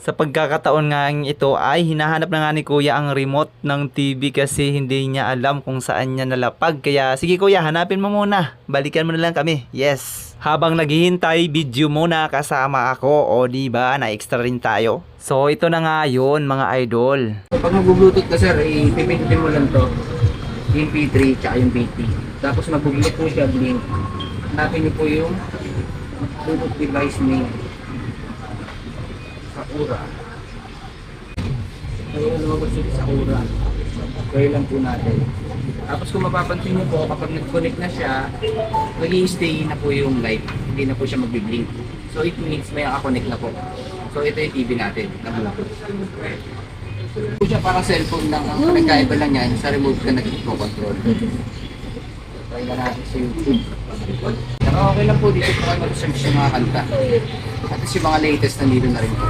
Sa pagkakataon nga ito ay hinahanap na nga ni kuya ang remote ng TV kasi hindi niya alam kung saan niya nalapag. Kaya sige kuya, hanapin mo muna. Balikan mo na lang kami. Yes. Habang naghihintay, video muna kasama ako. O diba, na-extra rin tayo. So ito na nga yun mga idol. Pag mag-bluetooth ka sir, ipipindutin mo lang to. Yung P3 tsaka yung PT. Tapos mag-blink po siya, blink. Hanapin niyo po yung Bluetooth device name. Sakura. Ayun, lumabas yung Sakura. Kaya lang po natin. Tapos kung mapapansin niyo po, kapag nag-connect na siya, mag-i-stay na po yung light. Hindi na po siya mag-blink. So it means may connect na po. So ito yung TV natin. Nakalapot. Ito siya para cellphone lang. Ang nagkaiba lang yan, sa remote ka nag-control. Try na natin sa YouTube. Pero okay lang po dito po kayo mag-search yung mga kanta. At yung mga latest nandito na rin po.